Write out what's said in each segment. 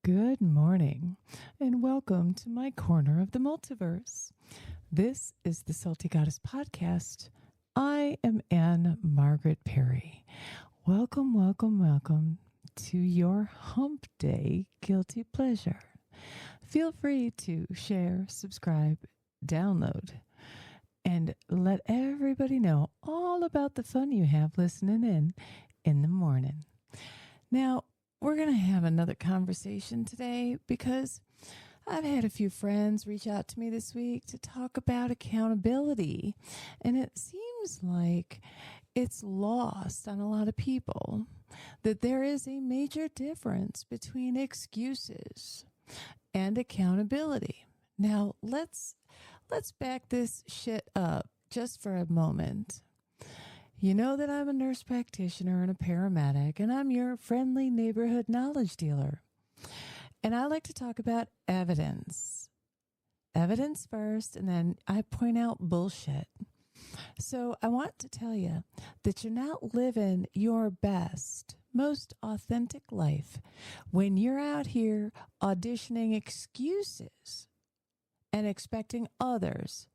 Good morning, and welcome to my corner of the multiverse. This is the Salty Goddess Podcast. I am Margaret Perry. Welcome, welcome, welcome to your hump day guilty pleasure. Feel free to share, subscribe, download, and let everybody know all about the fun you have listening in the morning. Now, we're going to have another conversation today because I've had a few friends reach out to me this week to talk about accountability. And it seems like it's lost on a lot of people that there is a major difference between excuses and accountability. Now, let's back this shit up just for a moment. You know that I'm a nurse practitioner and a paramedic, and I'm your friendly neighborhood knowledge dealer. And I like to talk about evidence. Evidence first, and then I point out bullshit. So I want to tell you that you're not living your best, most authentic life when you're out here auditioning excuses and expecting others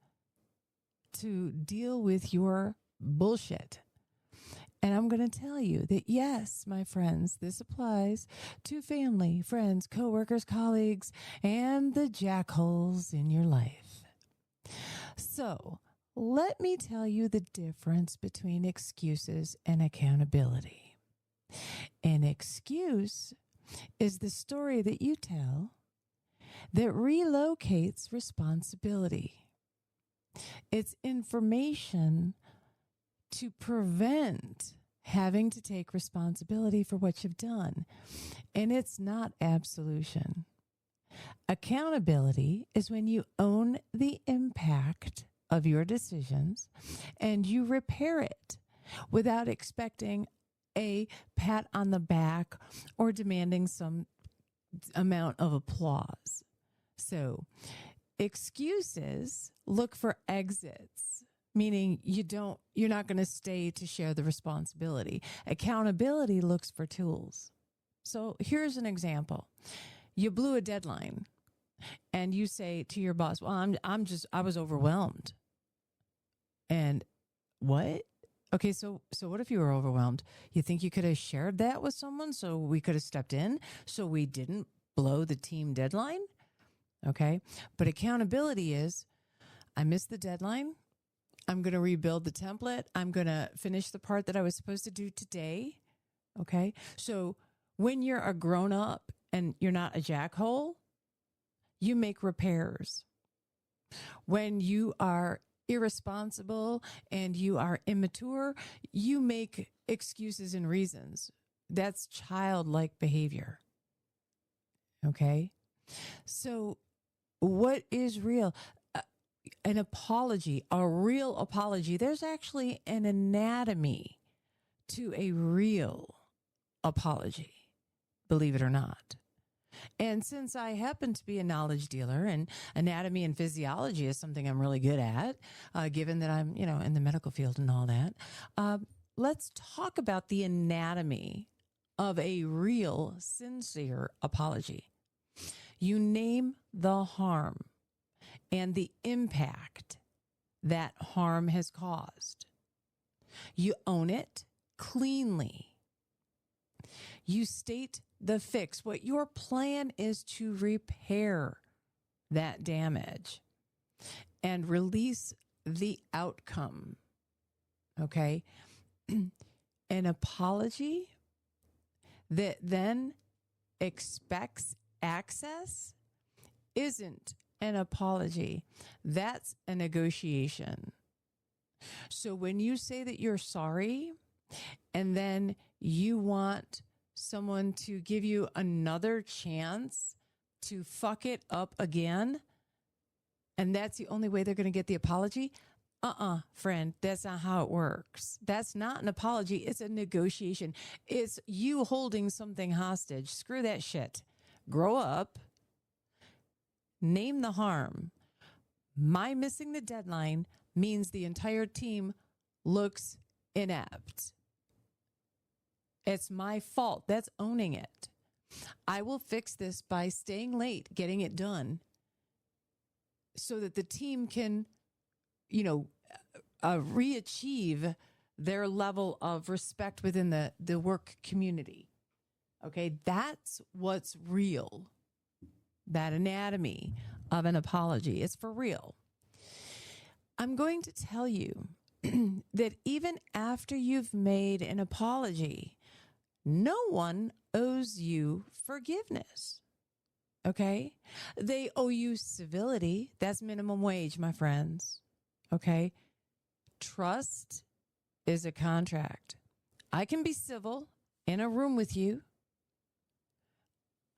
to deal with your bullshit. And I'm going to tell you that, yes, my friends, this applies to family, friends, coworkers, colleagues, and the jackholes in your life. So let me tell you the difference between excuses and accountability. An excuse is the story that you tell that relocates responsibility. It's information to prevent having to take responsibility for what you've done. And it's not absolution. Accountability is when you own the impact of your decisions and you repair it without expecting a pat on the back or demanding some amount of applause. So, excuses look for exits, meaning you're not going to stay to share the responsibility. Accountability looks for tools. So here's an example. You blew a deadline and you say to your boss, well, I was overwhelmed. And what? Okay, so what if you were overwhelmed? You think you could have shared that with someone so we could have stepped in so we didn't blow the team deadline? Okay, but accountability is, I missed the deadline. I'm going to rebuild the template. I'm going to finish the part that I was supposed to do today. Okay, so when you're a grown up and you're not a jackhole, you make repairs. When you are irresponsible and you are immature, you make excuses and reasons. That's childlike behavior. Okay, so what is real? An apology, a real apology. There's actually an anatomy to a real apology, believe it or not. And since I happen to be a knowledge dealer and anatomy and physiology is something I'm really good at, given that I'm, in the medical field and all that, let's talk about the anatomy of a real, sincere apology. You name the harm and the impact that harm has caused. You own it cleanly. You state the fix. What your plan is to repair that damage and release the outcome. Okay? An apology that then expects access isn't an apology. That's a negotiation. So when you say that you're sorry and then you want someone to give you another chance to fuck it up again, and that's the only way they're going to get the apology, friend, that's not how it works. That's not an apology. It's a negotiation. It's you holding something hostage. Screw that shit. Grow up. Name the harm. My missing the deadline means the entire team looks inept. It's my fault. That's owning it. I will fix this by staying late, getting it done so that the team can, re-achieve their level of respect within the work community. Okay, that's what's real. That anatomy of an apology is for real. I'm going to tell you that even after you've made an apology, no one owes you forgiveness. Okay? They owe you civility. That's minimum wage, my friends. Okay? Trust is a contract. I can be civil in a room with you.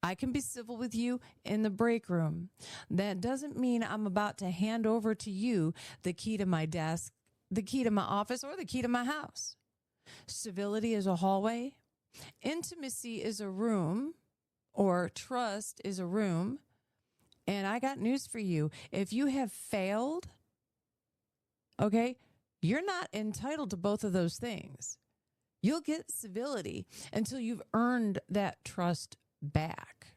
I can be civil with you in the break room. That doesn't mean I'm about to hand over to you the key to my desk, the key to my office, or the key to my house. Civility is a hallway. Intimacy is a room, or trust is a room. And I got news for you. If you have failed, okay, you're not entitled to both of those things. You'll get civility until you've earned that trust back.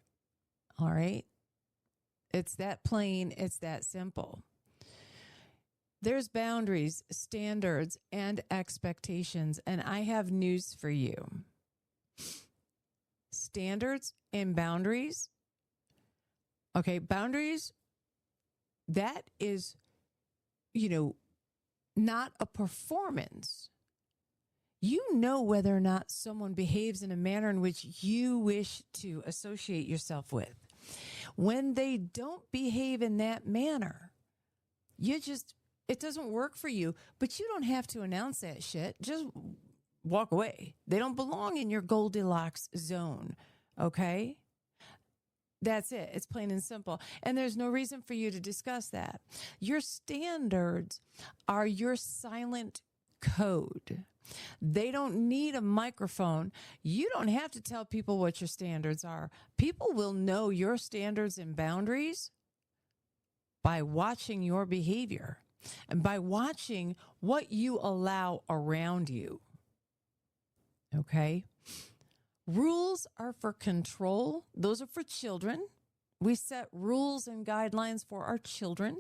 All right? It's that plain, it's that simple. There's boundaries, standards, and expectations, and I have news for you. Standards and boundaries. Okay, boundaries, that is, not a performance. You know whether or not someone behaves in a manner in which you wish to associate yourself with. When they don't behave in that manner, it doesn't work for you, but you don't have to announce that shit. Just walk away. They don't belong in your Goldilocks zone, okay? That's it. It's plain and simple. And there's no reason for you to discuss that. Your standards are your silent code. They don't need a microphone. You don't have to tell people what your standards are. People will know your standards and boundaries by watching your behavior and by watching what you allow around you. Okay? Rules are for control. Those are for children. We set rules and guidelines for our children,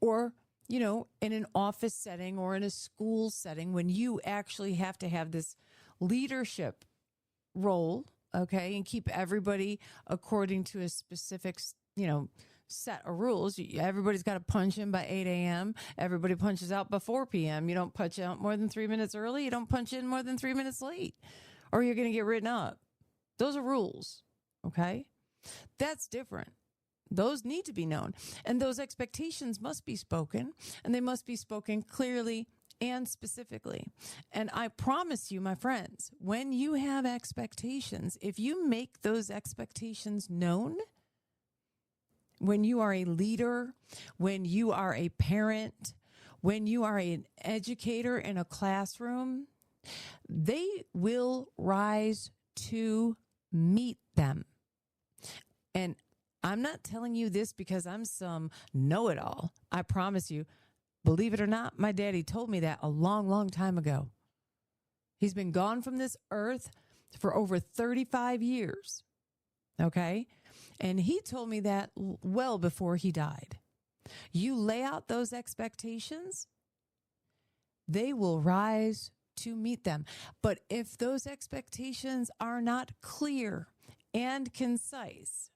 or, in an office setting or in a school setting when you actually have to have this leadership role, okay, and keep everybody according to a specific, set of rules. Everybody's got to punch in by 8 a.m. Everybody punches out by 4 p.m. You don't punch out more than 3 minutes early. You don't punch in more than 3 minutes late, or you're going to get written up. Those are rules, okay? That's different. Those need to be known. And those expectations must be spoken, and they must be spoken clearly and specifically. And I promise you, my friends, when you have expectations, if you make those expectations known, when you are a leader, when you are a parent, when you are an educator in a classroom, they will rise to meet them. And I'm not telling you this because I'm some know-it-all. I promise you, believe it or not, my daddy told me that a long, long time ago. He's been gone from this earth for over 35 years. Okay? And he told me that well before he died. You lay out those expectations, they will rise to meet them. But if those expectations are not clear and concise,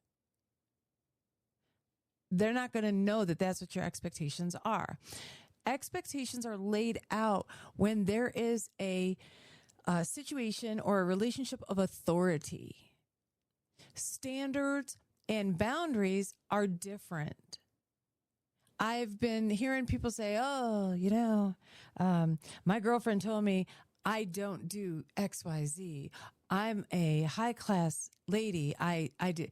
they're not going to know that that's what your expectations are. Expectations are laid out when there is a situation or a relationship of authority. Standards and boundaries are different. I've been hearing people say, my girlfriend told me I don't do XYZ. I'm a high-class lady. I do.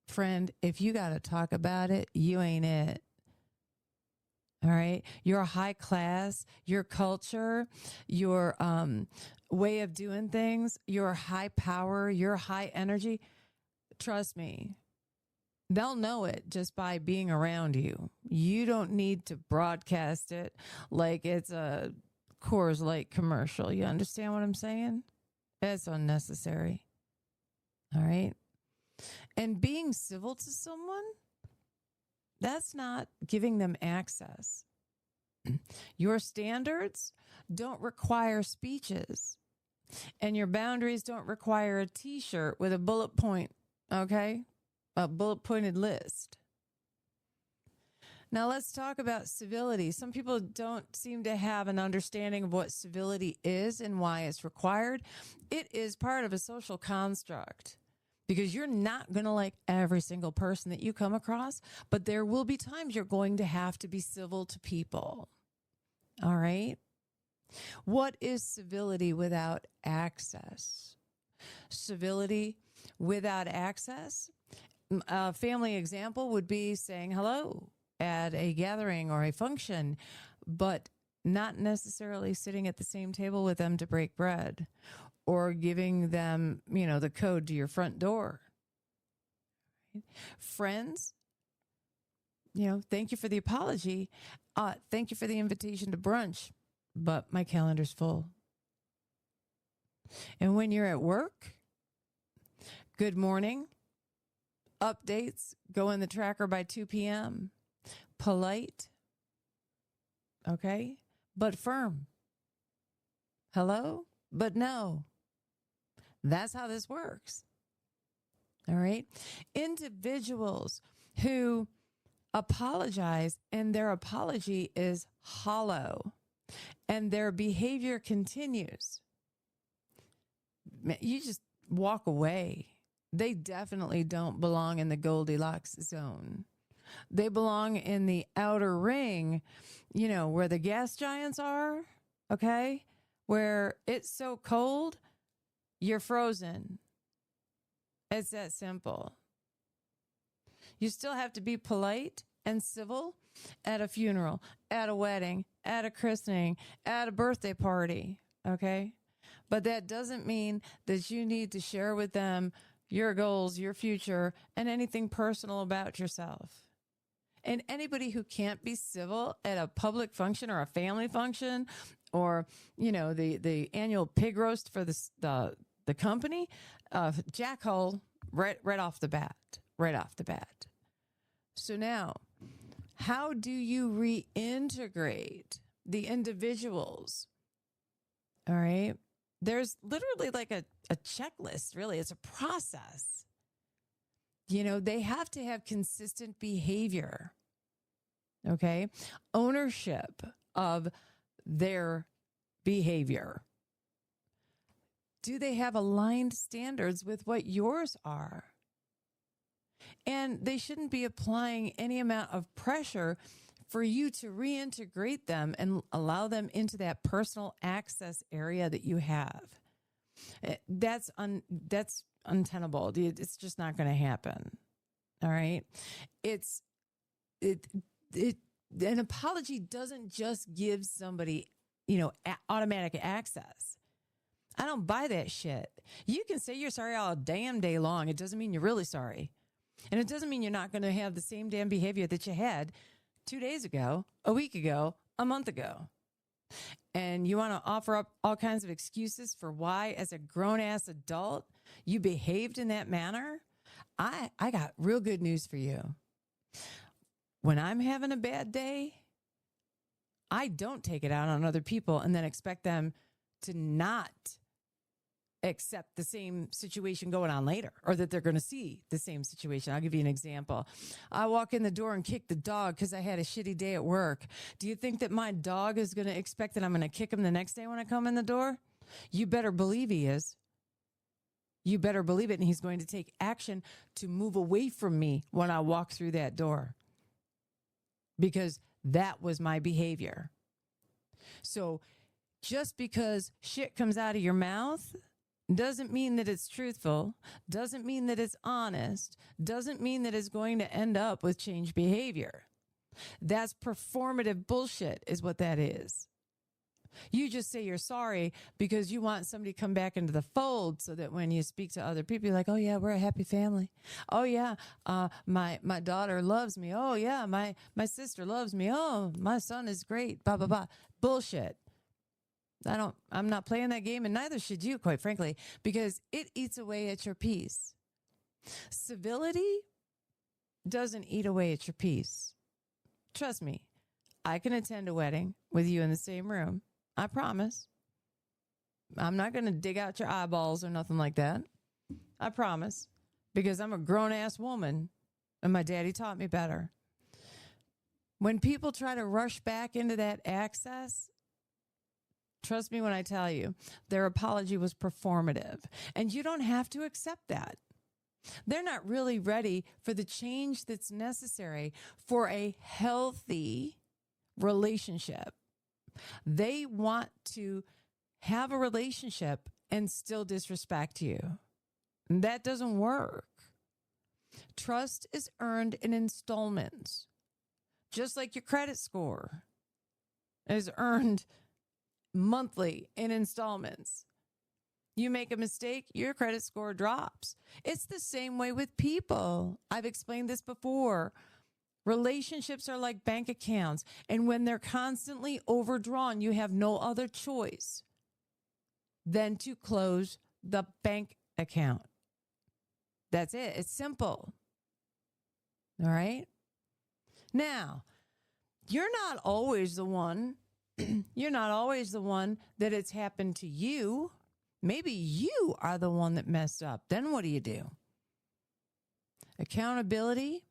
Friend, if you got to talk about it, you ain't it. All right? Your high class, your culture, your way of doing things, your high power, your high energy, trust me, they'll know it just by being around you. You don't need to broadcast it like it's a Coors Light commercial. You understand what I'm saying? It's unnecessary. All right? And being civil to someone, that's not giving them access. Your standards don't require speeches, and your boundaries don't require a T-shirt with a bullet point, okay? A bullet pointed list. Now let's talk about civility. Some people don't seem to have an understanding of what civility is and why it's required. It is part of a social construct because you're not going to like every single person that you come across, but there will be times you're going to have to be civil to people. All right? What is civility without access? Civility without access? A family example would be saying hello at a gathering or a function, but not necessarily sitting at the same table with them to break bread or giving them, the code to your front door. Friends, thank you for the apology. Thank you for the invitation to brunch, but my calendar's full. And when you're at work, good morning, updates, go in the tracker by 2 p.m., polite, okay, but firm. Hello, but no. That's how this works. All right. Individuals who apologize and their apology is hollow and their behavior continues, you just walk away. They definitely don't belong in the Goldilocks zone. They belong in the outer ring, where the gas giants are, okay? Where it's so cold, you're frozen. It's that simple. You still have to be polite and civil at a funeral, at a wedding, at a christening, at a birthday party, okay? But that doesn't mean that you need to share with them your goals, your future, and anything personal about yourself. And anybody who can't be civil at a public function or a family function or, the annual pig roast for the company, jackhole right off the bat. So now, how do you reintegrate the individuals? All right. There's literally like a checklist, really. It's a process. They have to have consistent behavior, okay? Ownership of their behavior. Do they have aligned standards with what yours are? And they shouldn't be applying any amount of pressure for you to reintegrate them and allow them into that personal access area that you have. That's untenable. It's just not going to happen. All right. An apology doesn't just give somebody, automatic access. I don't buy that shit. You can say you're sorry all damn day long. It doesn't mean you're really sorry. And it doesn't mean you're not going to have the same damn behavior that you had 2 days ago, a week ago, a month ago. And you want to offer up all kinds of excuses for why, as a grown-ass adult, you behaved in that manner. I got real good news for you. When I'm having a bad day, I don't take it out on other people and then expect them to not accept the same situation going on later, or that they're going to see the same situation. I'll give you an example. I walk in the door and kick the dog because I had a shitty day at work. Do you think that my dog is going to expect that I'm going to kick him the next day when I come in the door? You better believe he is. You better believe it. And he's going to take action to move away from me when I walk through that door, because that was my behavior. So just because shit comes out of your mouth doesn't mean that it's truthful, doesn't mean that it's honest, doesn't mean that it's going to end up with change behavior. That's performative bullshit is what that is. You just say you're sorry because you want somebody to come back into the fold so that when you speak to other people, you're like, oh yeah, we're a happy family. Oh yeah, my daughter loves me. Oh yeah, my sister loves me. Oh, my son is great, blah, blah, blah. Bullshit. I'm not playing that game, and neither should you, quite frankly, because it eats away at your peace. Civility doesn't eat away at your peace. Trust me, I can attend a wedding with you in the same room. I promise. I'm not going to dig out your eyeballs or nothing like that. I promise. Because I'm a grown-ass woman and my daddy taught me better. When people try to rush back into that access, trust me when I tell you, their apology was performative. And you don't have to accept that. They're not really ready for the change that's necessary for a healthy relationship. They want to have a relationship and still disrespect you. That doesn't work. Trust is earned in installments, just like your credit score is earned monthly in installments. You make a mistake, your credit score drops. It's the same way with people. I've explained this before. Relationships are like bank accounts, and when they're constantly overdrawn, you have no other choice than to close the bank account. That's it. It's simple. All right? Now, you're not always the one. You're not always the one that it's happened to you. Maybe you are the one that messed up. Then what do? Accountability,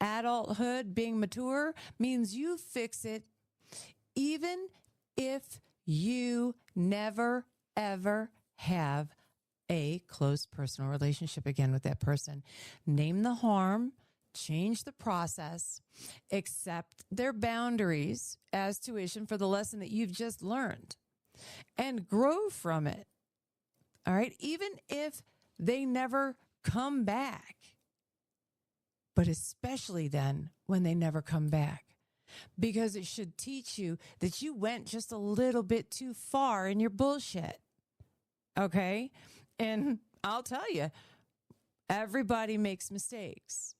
adulthood, being mature means you fix it even if you never, ever have a close personal relationship again with that person. Name the harm, change the process, accept their boundaries as tuition for the lesson that you've just learned, and grow from it. All right? Even if they never come back, but especially then when they never come back, because it should teach you that you went just a little bit too far in your bullshit. Okay? And I'll tell you, everybody makes mistakes.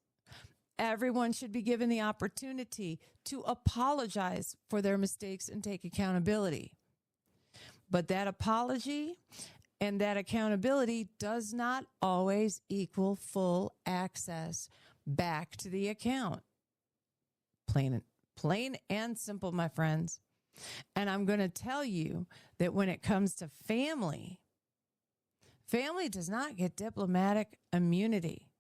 Everyone should be given the opportunity to apologize for their mistakes and take accountability. But that apology and that accountability does not always equal full access back to the account. Plain and simple, my friends. And I'm going to tell you that when it comes to family does not get diplomatic immunity.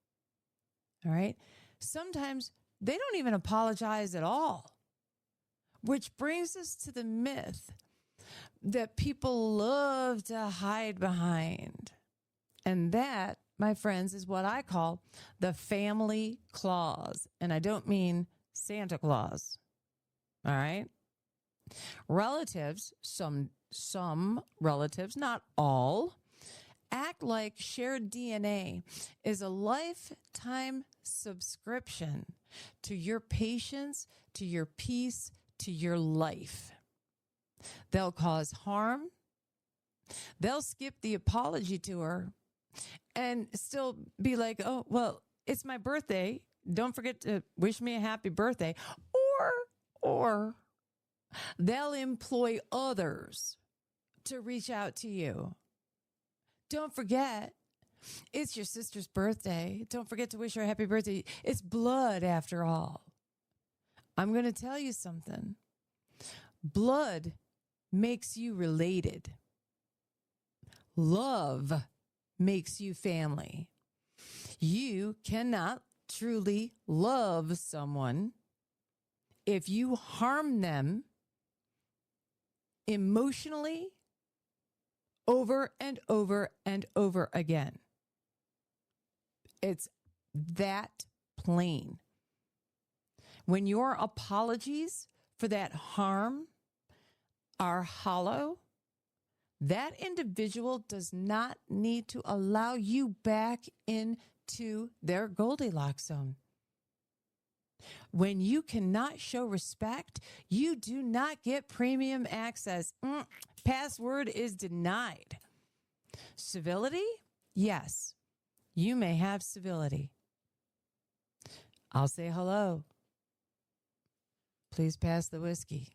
All right? Sometimes they don't even apologize at all, which brings us to the myth that people love to hide behind. And that, my friends, is what I call the family clause. And I don't mean Santa Claus. All right? Relatives, some relatives, not all, act like shared DNA is a lifetime subscription to your patience, to your peace, to your life. They'll cause harm. They'll skip the apology tour and still be like, oh, well, it's my birthday. Don't forget to wish me a happy birthday. Or they'll employ others to reach out to you. Don't forget, it's your sister's birthday. Don't forget to wish her a happy birthday. It's blood, after all. I'm going to tell you something. Blood makes you related. Love makes you family. You cannot truly love someone if you harm them emotionally over and over and over again. It's that plain. When your apologies for that harm are hollow, that individual does not need to allow you back into their Goldilocks zone. When you cannot show respect, you do not get premium access. Password is denied. Civility? Yes, you may have civility. I'll say hello. Please pass the whiskey.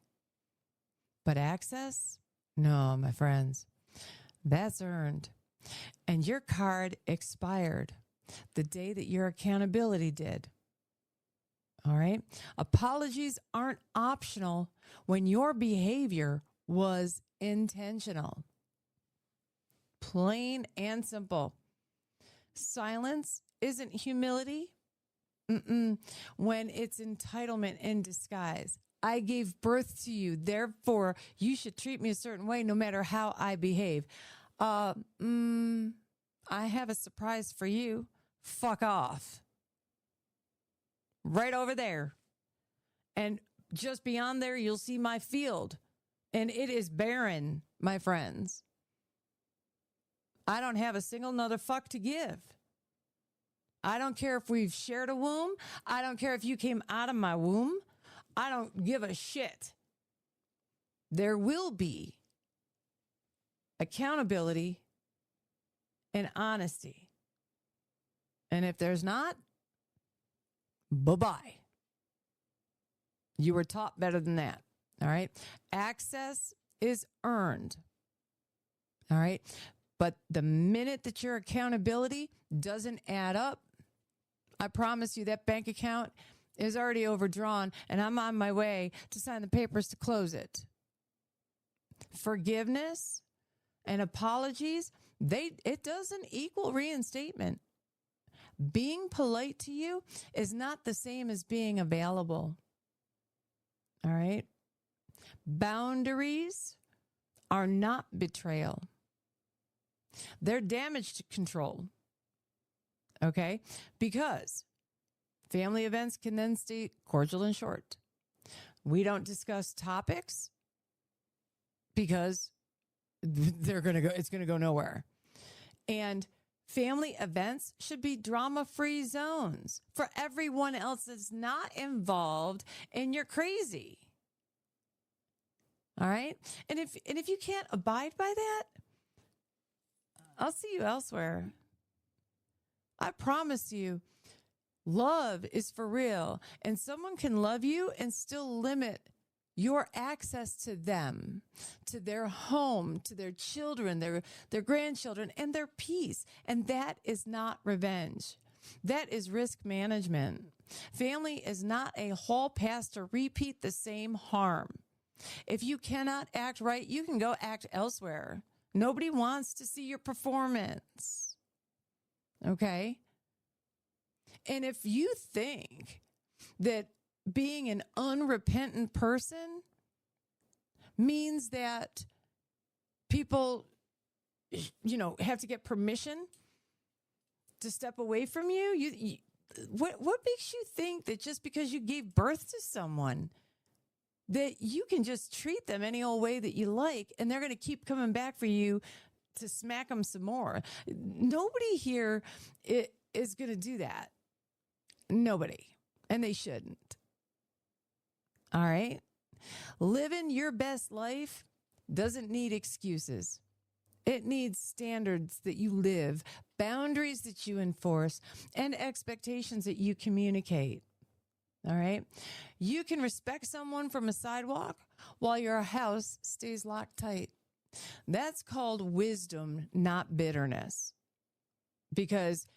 But access? No, my friends. That's earned. And your card expired. the day that your accountability did. All right. Apologies aren't optional when your behavior was intentional. Plain and simple. Silence isn't humility. When it's entitlement in disguise. I gave birth to you, therefore you should treat me a certain way no matter how I behave. I have a surprise for you. Fuck off. Right over there. And just beyond there, you'll see my field. And it is barren, my friends. I don't have a single nother fuck to give. I don't care if we've shared a womb. I don't care if you came out of my womb. I don't give a shit. There will be accountability and honesty. And if there's not, bye-bye. You were taught better than that. All right. Access is earned. All right. But the minute that your accountability doesn't add up, I promise you that bank account is already overdrawn and I'm on my way to sign the papers to close it. Forgiveness and apologies, it doesn't equal reinstatement. Being polite to you is not the same as being available. All right? Boundaries are not betrayal. They're damage to control. Okay? Because family events can then stay cordial and short. We don't discuss topics because it's going to go nowhere. And family events should be drama-free zones for everyone else that's not involved in your crazy. All right? And if you can't abide by that, I'll see you elsewhere. I promise you, love is for real. And someone can love you and still limit your access to them, to their home, to their children, their grandchildren, and their peace. And that is not revenge. That is risk management. Family is not a hall pass to repeat the same harm. If you cannot act right, you can go act elsewhere. Nobody wants to see your performance. Okay? And if you think that being an unrepentant person means that people, have to get permission to step away from you, what makes you think that just because you gave birth to someone that you can just treat them any old way that you like and they're going to keep coming back for you to smack them some more? Nobody here is going to do that. Nobody. And they shouldn't. All right? Living your best life doesn't need excuses. It needs standards that you live, boundaries that you enforce, and expectations that you communicate. All right? You can respect someone from a sidewalk while your house stays locked tight. That's called wisdom, not bitterness. Because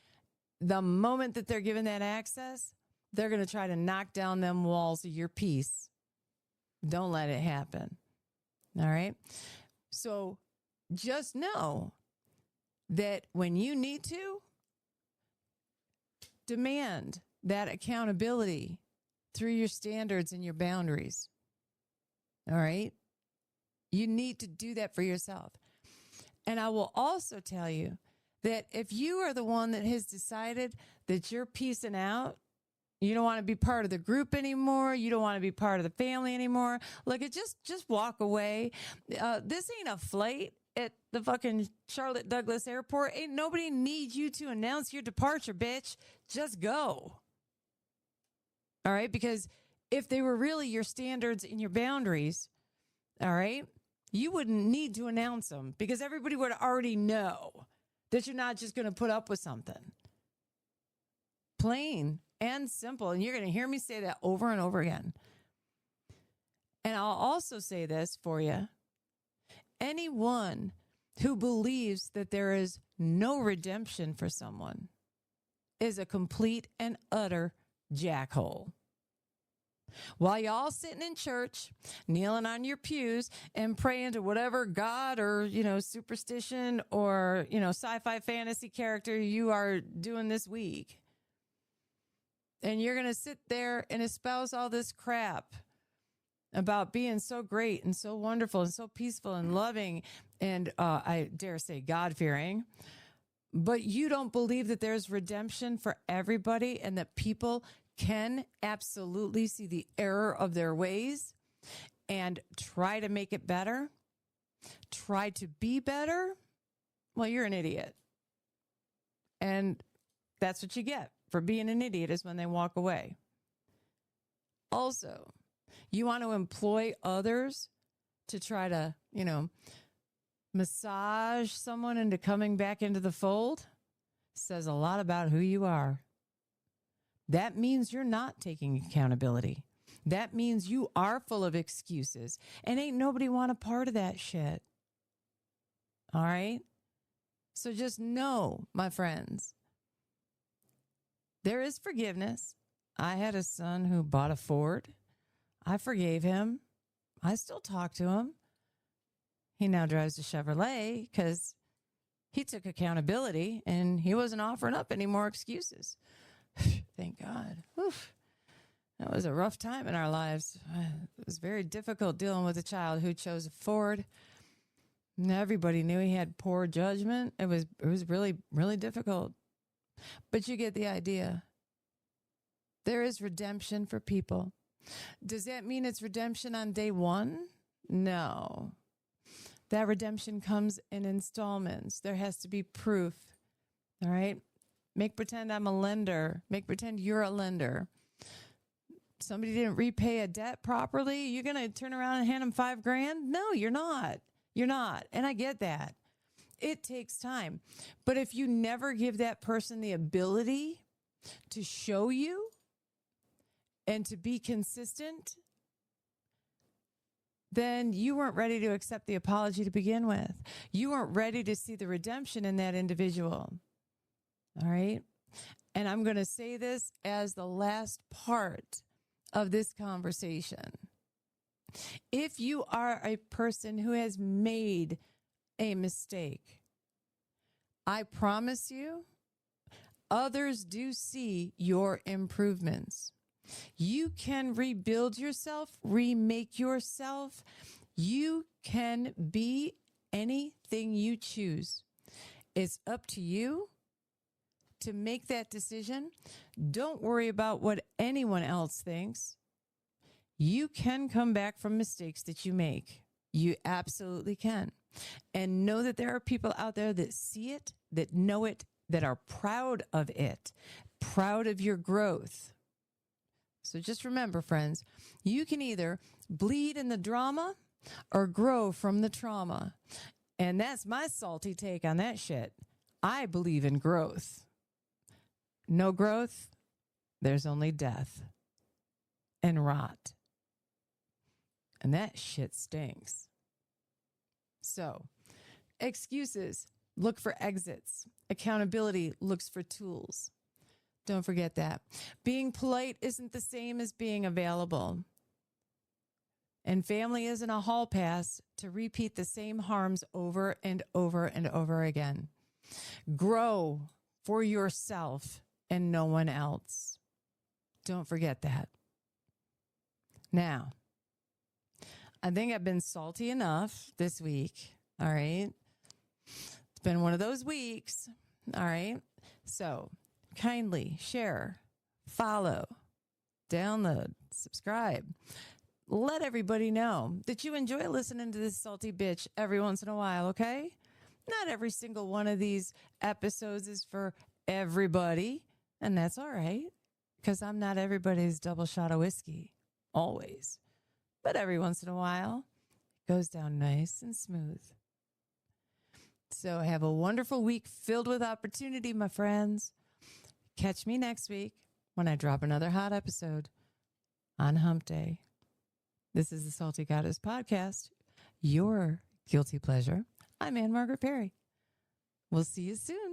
the moment that they're given that access, they're going to try to knock down them walls of your peace. Don't let it happen. All right? So just know that when you need to, demand that accountability through your standards and your boundaries. All right? You need to do that for yourself. And I will also tell you that if you are the one that has decided that you're peacing out, you don't want to be part of the group anymore, you don't want to be part of the family anymore, look, just walk away. This ain't a flight at the fucking Charlotte Douglas Airport. Ain't nobody needs you to announce your departure, bitch. Just go. All right? Because if they were really your standards and your boundaries, all right, you wouldn't need to announce them because everybody would already know that you're not just going to put up with something. Plain and simple. And you're going to hear me say that over and over again. And I'll also say this for you. Anyone who believes that there is no redemption for someone is a complete and utter jackhole. While y'all sitting in church, kneeling on your pews and praying to whatever God or, superstition or, sci-fi fantasy character you are doing this week. And you're going to sit there and espouse all this crap about being so great and so wonderful and so peaceful and loving and, I dare say, God-fearing. But you don't believe that there's redemption for everybody and that people can absolutely see the error of their ways and try to make it better, try to be better, well, you're an idiot. And that's what you get for being an idiot, is when they walk away. Also, you want to employ others to try to, massage someone into coming back into the fold. Says a lot about who you are. That means you're not taking accountability. That means you are full of excuses. And ain't nobody want a part of that shit. All right? So just know, my friends, there is forgiveness. I had a son who bought a Ford. I forgave him. I still talk to him. He now drives a Chevrolet because he took accountability and he wasn't offering up any more excuses. Thank God. Oof. That was a rough time in our lives. It was very difficult dealing with a child who chose a Ford. And everybody knew he had poor judgment. It was really, really difficult. But you get the idea. There is redemption for people. Does that mean it's redemption on day one? No. That redemption comes in installments. There has to be proof. All right? Make pretend I'm a lender. Make pretend you're a lender. Somebody didn't repay a debt properly. You're going to turn around and hand them $5,000? No, you're not. You're not. And I get that. It takes time. But if you never give that person the ability to show you and to be consistent, then you weren't ready to accept the apology to begin with. You weren't ready to see the redemption in that individual. All right? And I'm going to say this as the last part of this conversation. If you are a person who has made a mistake, I promise you, others do see your improvements. You can rebuild yourself, remake yourself. You can be anything you choose. It's up to you to make that decision. Don't worry about what anyone else thinks. You can come back from mistakes that you make. You absolutely can. And know that there are people out there that see it, that know it, that are proud of it, proud of your growth. So just remember, friends, you can either bleed in the drama or grow from the trauma. And that's my salty take on that shit. I believe in growth. No growth, there's only death and rot. And that shit stinks. So, excuses look for exits. Accountability looks for tools. Don't forget that. Being polite isn't the same as being available. And family isn't a hall pass to repeat the same harms over and over and over again. Grow for yourself and no one else. Don't forget that. Now, I think I've been salty enough this week. All right. It's been one of those weeks. All right. So kindly share, follow, download, subscribe. Let everybody know that you enjoy listening to this salty bitch every once in a while, okay? Not every single one of these episodes is for everybody, and that's all right, because I'm not everybody's double shot of whiskey, always. But every once in a while, it goes down nice and smooth. So have a wonderful week filled with opportunity, my friends. Catch me next week when I drop another hot episode on Hump Day. This is the Salty Goddess Podcast, your guilty pleasure. I'm Margaret Perry. We'll see you soon.